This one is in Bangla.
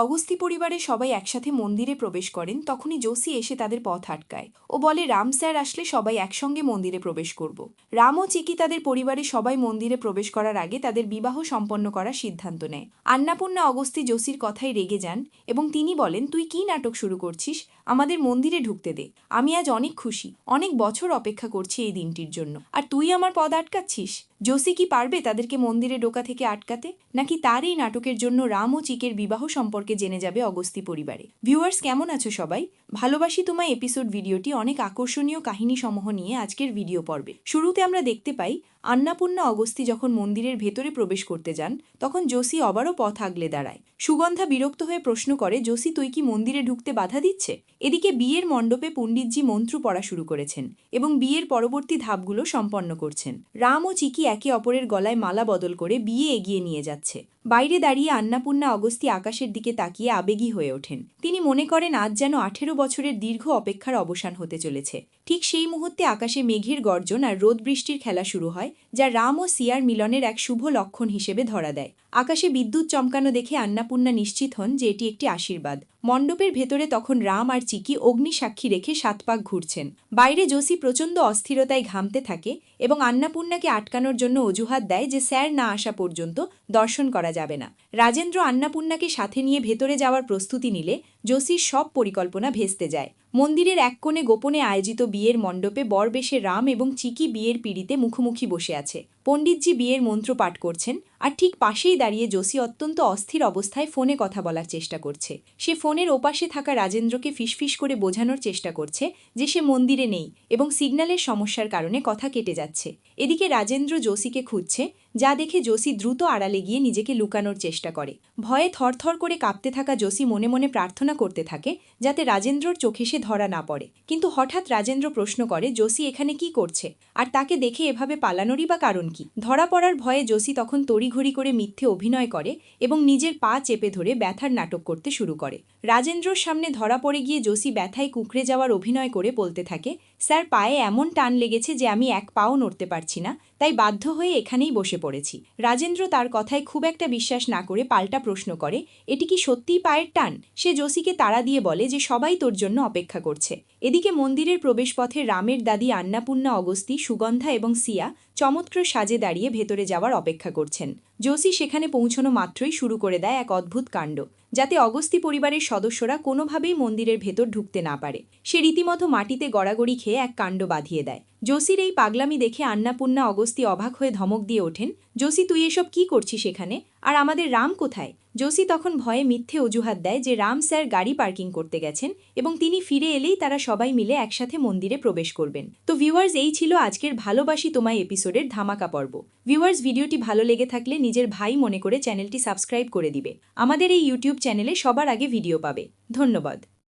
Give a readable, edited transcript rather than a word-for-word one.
অগস্তি পরিবারের সবাই একসাথে মন্দিরে প্রবেশ করেন তখনই জোসি এসে তাদের পথ আটকায় ও বলে রাম স্যার আসলে সবাই একসঙ্গে মন্দিরে প্রবেশ করব। রাম ও চিকি তাদের পরিবারের সবাই মন্দিরে প্রবেশ করার আগে তাদের বিবাহ সম্পন্ন করার সিদ্ধান্ত নেয়। আন্নাপূর্ণা অগস্তি জোসির কথায় রেগে যান এবং তিনি বলেন, তুই কি নাটক শুরু করছিস? আমাদের মন্দিরে ঢুকতে দে। আমি আজ অনেক খুশি, অনেক বছর অপেক্ষা করছি এই দিনটির জন্য, আর তুই আমার পদ আটকাচ্ছিস। জোসি কি পারবে তাদেরকে মন্দিরে ঢোকা থেকে আটকাতে, নাকি তার এই নাটকের জন্য রাম ও চিকের বিবাহ সম্পর্কে জেনে যাবে অগস্তি পরিবারে? ভিউয়ার্স, কেমন আছো সবাই? ভালোবাসি তোমায় এপিসোড ভিডিওটি অনেক আকর্ষণীয় কাহিনী সমূহ নিয়ে আজকের ভিডিও পর্বে। শুরুতে আমরা দেখতে পাই আন্নাপূর্ণা অগস্তি যখন মন্দিরের ভেতরে প্রবেশ করতে যান তখন জোসি আবারও পথ আগলে দাঁড়ায়। সুগন্ধা বিরক্ত হয়ে প্রশ্ন করে, জোসি তুই কি মন্দিরে ঢুকতে বাধা দিচ্ছে? এদিকে বিয়ের মণ্ডপে পণ্ডিতজি মন্ত্র পড়া শুরু করেছেন এবং বিয়ের পরবর্তী ধাপগুলো সম্পন্ন করছেন। রাম ও চিকি একে অপরের গলায় মালা বদল করে বিয়ে এগিয়ে নিয়ে যাচ্ছে। বাইরে দাঁড়িয়ে আন্নাপূর্ণা অগস্তি আকাশের দিকে তাকিয়ে আবেগী হয়ে ওঠেন। তিনি মনে করেন আজ যেন 18 বছরের দীর্ঘ অপেক্ষার অবসান হতে চলেছে। ঠিক সেই মুহূর্তে আকাশে মেঘের গর্জন আর রোদ বৃষ্টির খেলা শুরু হয়, যা রাম ও সিয়ার মিলনের এক শুভ লক্ষণ হিসেবে ধরা দেয়। আকাশে বিদ্যুৎ চমকানো দেখে আন্নাপূর্ণা নিশ্চিত হন যে এটি একটি আশীর্বাদ। মণ্ডপের ভেতরে তখন রাম আর চিকি অগ্নি সাক্ষী রেখে 7 পাক ঘুরছেন। বাইরে জোসি প্রচণ্ড অস্থিরতায় ঘামতে থাকে এবং আন্নাপূর্ণাকে আটকানোর জন্য অজুহাত দেয় যে স্যার না আসা পর্যন্ত দর্শন করা যাবে না। রাজেন্দ্র আন্নাপূর্ণাকে সাথে নিয়ে ভেতরে যাওয়ার প্রস্তুতি নিলে জোসির সব পরিকল্পনা ভেস্তে যায়। মন্দিরের এক কোণে গোপনে আয়োজিত বিয়ের মণ্ডপে বরবেশে রাম এবং চিকি বিয়ের পিঁড়িতে মুখোমুখি বসে আছে। পণ্ডিতজি বিয়ের মন্ত্র পাঠ করছেন আর ঠিক পাশেই দাঁড়িয়ে জোসি অত্যন্ত অস্থির অবস্থায় ফোনে কথা বলার চেষ্টা করছে। সে ফোনের ওপাশে থাকা রাজেন্দ্রকে ফিসফিস করে বোঝানোর চেষ্টা করছে যে সে মন্দিরে নেই এবং সিগন্যালের সমস্যার কারণে কথা কেটে যাচ্ছে। এদিকে রাজেন্দ্র জোসিকে খুঁজছে, যা দেখে জোসি দ্রুত আড়ালে গিয়ে নিজেকে লুকানোর চেষ্টা করে। ভয়ে থরথর করে কাঁপতে থাকা জোসি মনে মনে প্রার্থনা করতে থাকে যাতে রাজেন্দ্রর চোখে সে ধরা না পড়ে। কিন্তু হঠাৎ রাজেন্দ্র প্রশ্ন করে, জোসি এখানে কি করছে, আর তাকে দেখে এভাবে পালানোরই বা কারণ কি? ধরা পড়ার ভয়ে জোসি তখন তড়িঘড়ি করে মিথ্যে অভিনয় করে এবং নিজের পা চেপে ধরে ব্যথার নাটক করতে শুরু করে। রাজেন্দ্রর সামনে ধরা পড়ে গিয়ে জোসি ব্যথায় কুঁকড়ে যাওয়ার অভিনয় করে বলতে থাকে, স্যার পায়ে এমন টান লেগেছে যে আমি এক পাও নড়তে পারছি না, তাই বাধ্য হয়ে এখানেই বসে পড়েছি। রাজেন্দ্র তার কথায় খুব একটা বিশ্বাস না করে পাল্টা প্রশ্ন করে, এটি কি সত্যিই পায়ের টান? সে জোসিকে তাড়া দিয়ে বলে যে সবাই তোর জন্য অপেক্ষা করছে। এদিকে মন্দিরের প্রবেশপথে রামের দাদি আন্নাপূর্ণা অগস্তি, সুগন্ধা এবং সিয়া চমৎকার সাজে দাঁড়িয়ে ভেতরে যাওয়ার অপেক্ষা করছেন। জোসি সেখানে পৌঁছানো মাত্রই শুরু করে দেয় এক অদ্ভুত কাণ্ড, যাতে অগস্তি পরিবারের সদস্যরা কোনোভাবেই মন্দিরের ভেতর ঢুকতে না পারে। সে রীতিমতো মাটিতে গড়াগড়ি খেয়ে এক কাণ্ড বাঁধিয়ে দেয়। জোসির এই পাগলামি দেখে আন্নাপূর্ণা অগস্তি অবাক হয়ে ধমক দিয়ে ওঠেন, জোসি তুই এসব কি করছিস এখানে, আর আমাদের রাম কোথায়? জোসি তখন ভয়ে মিথ্যে অজুহাত দেয় যে রাম স্যার গাড়ি পার্কিং করতে গেছেন এবং তিনি ফিরে এলেই তারা সবাই মিলে একসাথে মন্দিরে প্রবেশ করবেন। তো ভিউয়ার্স, এই ছিল আজকের ভালোবাসি তোমায় এপিসোডের ধামাকা পর্ব। ভিউয়ার্স, ভিডিওটি ভালো লেগে থাকলে নিজের ভাই মনে করে চ্যানেলটি সাবস্ক্রাইব করে দিবে। আমাদের এই ইউটিউব চ্যানেলে সবার আগে ভিডিও পাবে। ধন্যবাদ।